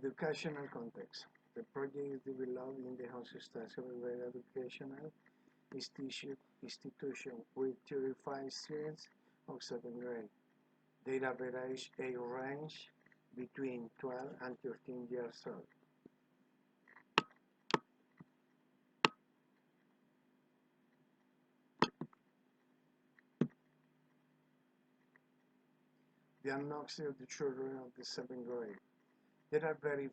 Educational context. The project is developed in the Hostestation Educational Institution with 35 students of 7th grade. Their average age range between 12 and 13 years old. Diagnosis of the children of the 7th grade. There are very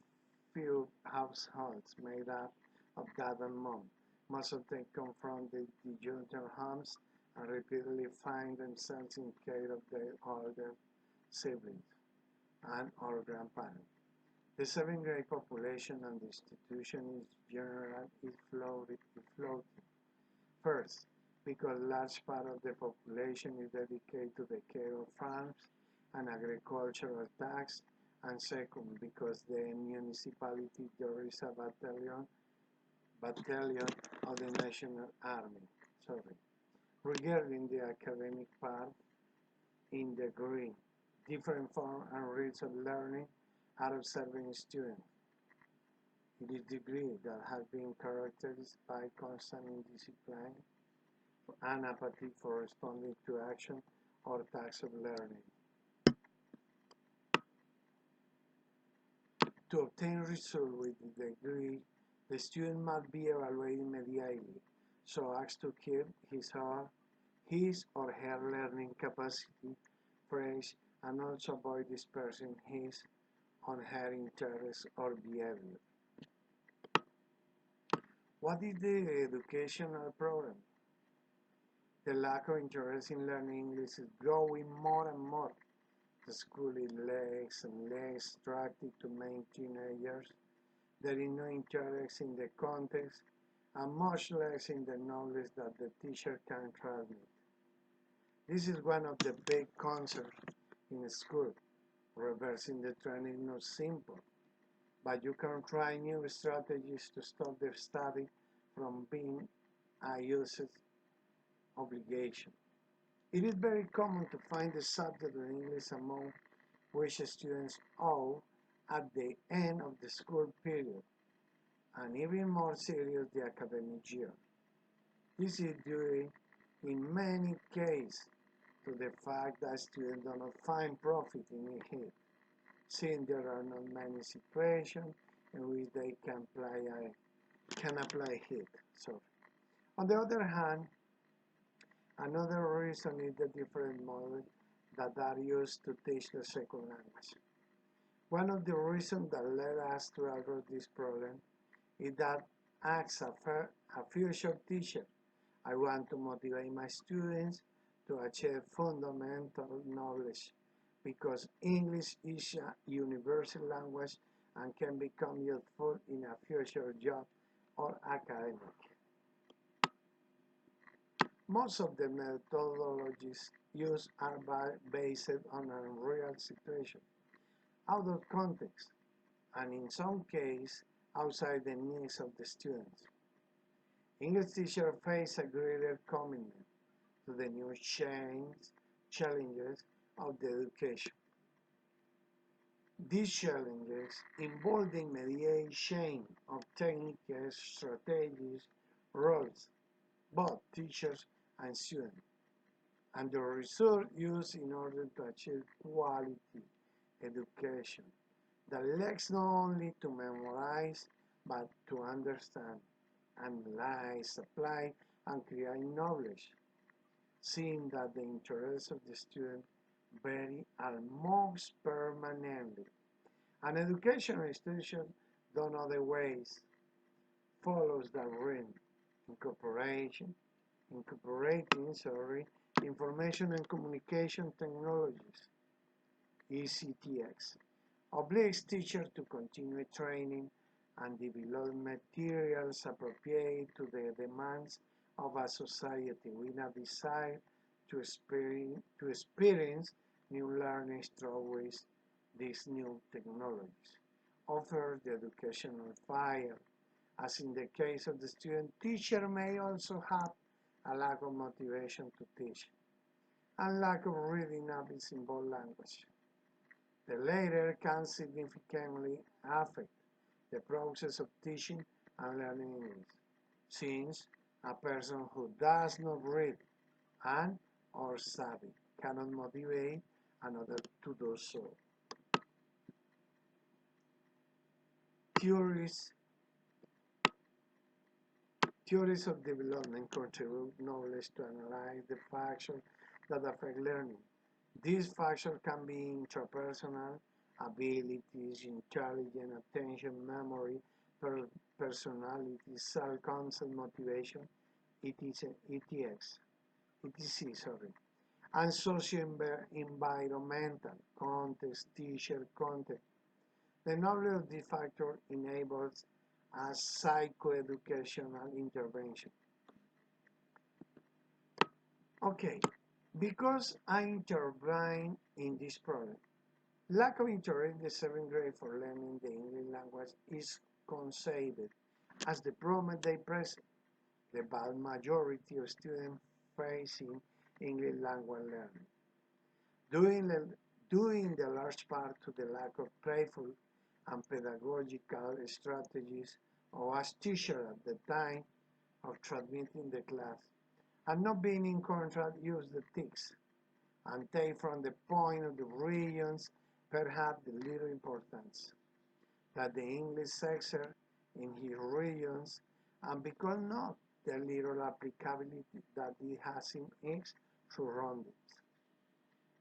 few households made up of dad and mom. Most of them come from the disjunct homes and repeatedly find themselves in care of their older siblings and or grandparents. The 7th grade population and the institution in general is floating. First, because large part of the population is dedicated to the care of farms and agricultural tasks, and second, because the municipality there is a battalion of the National Army. Regarding the academic part, in the green, different forms and rates of learning are observed in students. It is degree that has been characterized by constant indiscipline and apathy for responding to action or tasks of learning. To obtain results with the degree, the student must be evaluated immediately, so as to keep his or her learning capacity fresh and also avoid dispersing his or her interests or behavior. What is the educational problem? The lack of interest in learning English is growing more and more. The school is less and less attractive to many teenagers. There is no interest in the context and much less in the knowledge that the teacher can transmit. This is one of the big concerns in school. Reversing the trend is not simple, but you can try new strategies to stop the study from being a usage obligation. It is very common to find the subject of English among which students owe at the end of the school period, and even more serious the academic year. This is due in many cases to the fact that students do not find profit in it, since there are not many situations in which they can apply it. On the other hand, another reason is the different models that are used to teach the second language. One of the reasons that led us to address this problem is that as a future teacher, I want to motivate my students to achieve fundamental knowledge because English is a universal language and can become useful in a future job or academic. Most of the methodologies used are based on a real situation, out of context, and in some cases, outside the needs of the students. English teachers face a greater commitment to the new challenges of the education. These challenges involve the immediate change of techniques, strategies, roles, both teachers and students, and the result used in order to achieve quality education that lacks not only to memorize, but to understand, analyze, apply, and create knowledge, seeing that the interests of the student vary almost permanently. An educational institution done other ways follows that rhythm, incorporating information and communication technologies, ECTX, obliges teachers to continue training and develop materials appropriate to the demands of a society with a desire to experience new learning through these new technologies. Offer the educational file. As in the case of the student, teacher may also have a lack of motivation to teach and lack of reading habits in both languages. The latter can significantly affect the process of teaching and learning English, since a person who does not read and or study cannot motivate another to do so. Theories Theories of development contribute knowledge to analyze the factors that affect learning. These factors can be intrapersonal abilities, intelligence, attention, memory, personality, self-concept, motivation, etc., and socio-environmental context, teacher context. The knowledge of this factor enables a psychoeducational intervention. Okay, because I intervene in this problem, lack of interest in the 7th grade for learning the English language is conceived as the problem they present. The vast majority of students facing English language learning, due in the large part to the lack of playful and pedagogical strategies of as teacher at the time of transmitting the class, and not being in control use the tics and take from the point of the regions perhaps the little importance that the English exerts in his regions, and because not the little applicability that it has in its surroundings.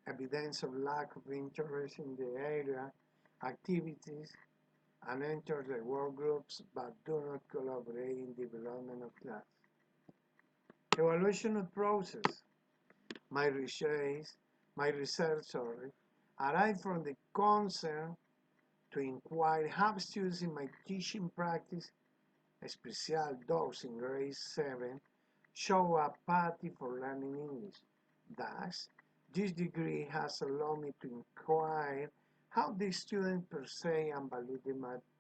Evidence of lack of interest in the area, activities, and enter the work groups but do not collaborate in development of class. Evaluation of process. My research, arrived from the concern to inquire how students in my teaching practice, especially those in grade 7, show apathy for learning English. Thus, this degree has allowed me to inquire how the students perceive and value the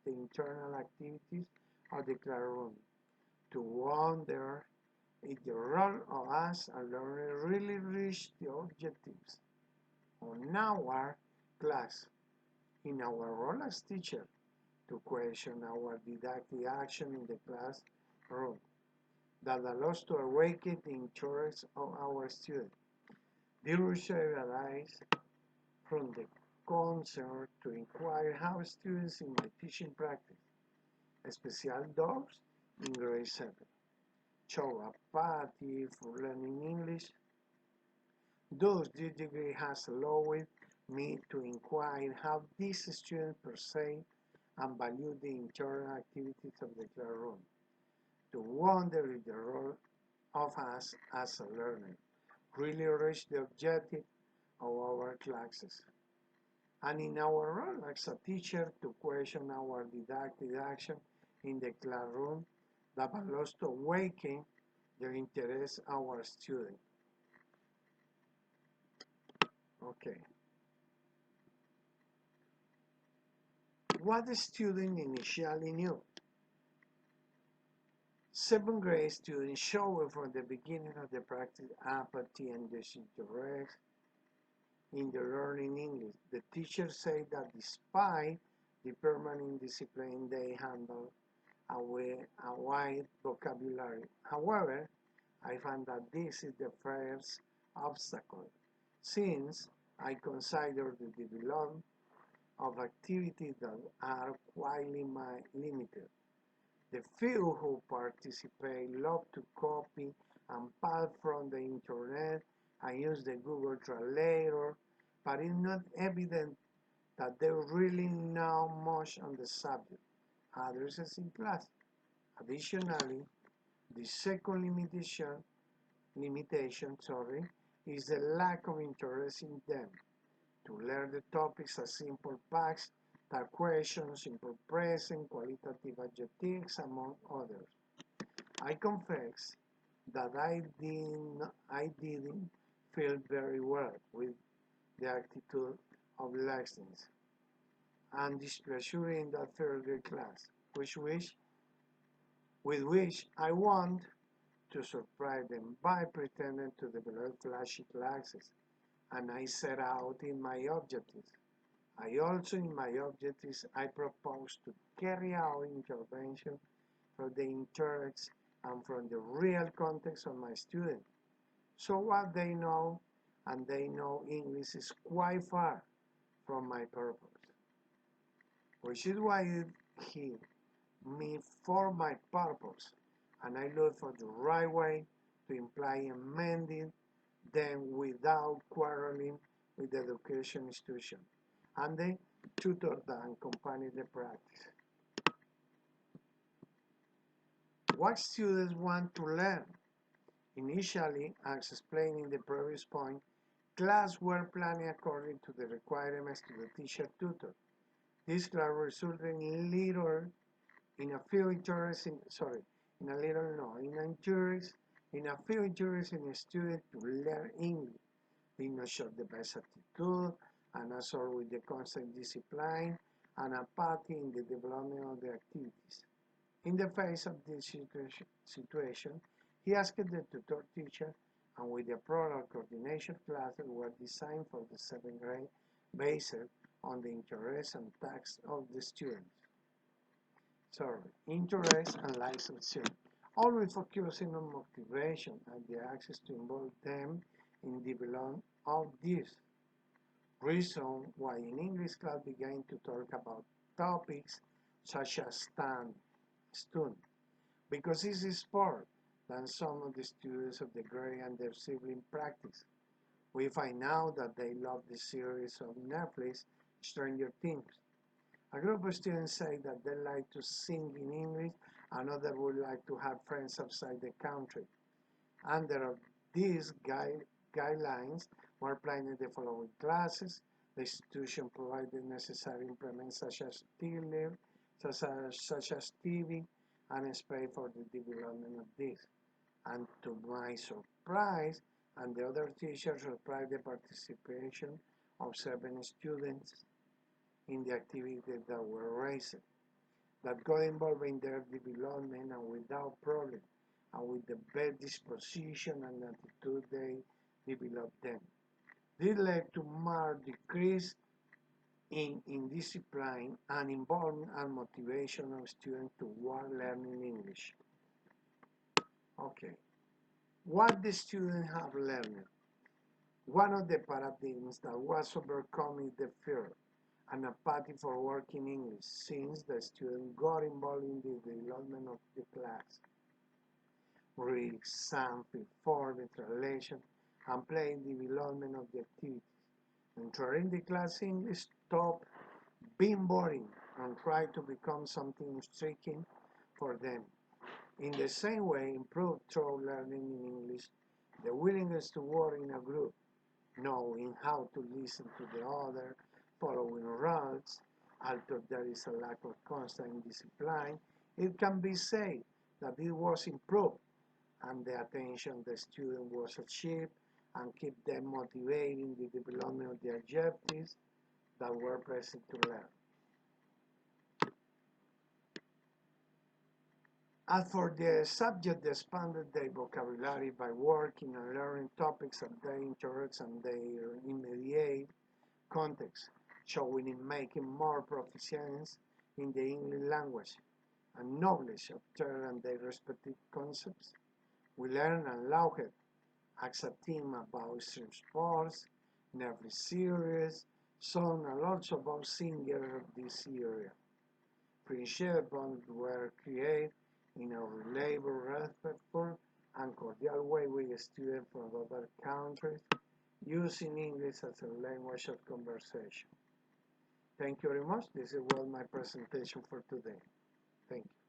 internal activities of the classroom, to wonder if the role of us as learners really reach the objectives on our class, in our role as teacher, to question our didactic action in the classroom that allows to awaken the interest of our students. The research arises from the concern to inquire how students in my teaching practice, especially those in grade 7, show apathy for learning English. Thus, this degree has allowed me to inquire how these students perceive and value the internal activities of the classroom, to wonder if the role of us as a learner really reach the objective of our classes, and in our role as a teacher to question our didactic action in the classroom that allows to awaken the interest of our students. Okay. What the student initially knew. 7th grade students showed from the beginning of the practice apathy and disinterest in the learning English. The teacher said that despite the permanent discipline, they handle a wide vocabulary. However, I found that this is the first obstacle, since I consider the development of activities that are quite limited. The few who participate love to copy and paste from the internet and use the Google Translator, but it's not evident that they really know much on the subject addressed in class. Additionally, the second limitation is the lack of interest in them. To learn the topics as simple past, type questions, simple present, qualitative adjectives, among others. I confess that I didn't feel very well with the attitude of lessons and displeasure in the 3rd grade class, with which I want to surprise them by pretending to develop flashy classes, and I set out in my objectives. I also, in my objectives, I propose to carry out intervention from the interests and from the real context of my students. So what they know, and they know English, is quite far from my purpose, which is why he me for my purpose, and I look for the right way to imply amending them without quarreling with the education institution, and the tutor that accompany the practice. What students want to learn? Initially, as explained in the previous point, class were planned according to the requirements to the teacher tutor. This class resulted in little in a few interesting, sorry, in a little no, in a interest, in a few interests in a student to learn English. They not show the best attitude, and also with the constant discipline and apathy in the development of the activities. In the face of this situation, he asked the tutor teacher, and with the program coordination classes were designed for the 7th grade based on the interests and tasks of the students. Sorry, interest and likes of students. Always focusing on motivation and the access to involve them in development of this. Reason why in English class began to talk about topics such as student, because this is sport than some of the students of the grade and their sibling practice. We find out that they love the series of Netflix, Stranger Things. A group of students say that they like to sing in English, another would like to have friends outside the country. Under these guidelines, were planned the following classes. The institution provided necessary implements such as TV, and space for the development of this. And to my surprise, and the other teachers surprised the participation of 7 students in the activities that were raised, that got involved in their development and without problem, and with the best disposition and attitude they developed them. This led to marked decrease in indiscipline and involvement and motivation of students toward learning English. Okay, what the students have learned. One of the paradigms that was overcome is the fear and apathy for working English since the student got involved in the development of the class. Read, exam, perform the translation, and play in the development of the activities. Entering the class English stop being boring and try to become something intriguing for them. In the same way, improve through learning in English, the willingness to work in a group, knowing how to listen to the other, following rules, although there is a lack of constant discipline, it can be said that it was improved and the attention the student was achieved and keep them motivated in the development of the objectives that were present to learn. As for the subject, they expanded their vocabulary by working and learning topics of their interests and their immediate context, showing in making more proficiency in the English language and knowledge of their and their respective concepts. We learn and laughed as a team about extreme sports, Netflix series, song and lots about singers of this area. Friendship bonds were created in a reliable, respectful, and cordial way with students from other countries, using English as a language of conversation. Thank you very much. This was my presentation for today. Thank you.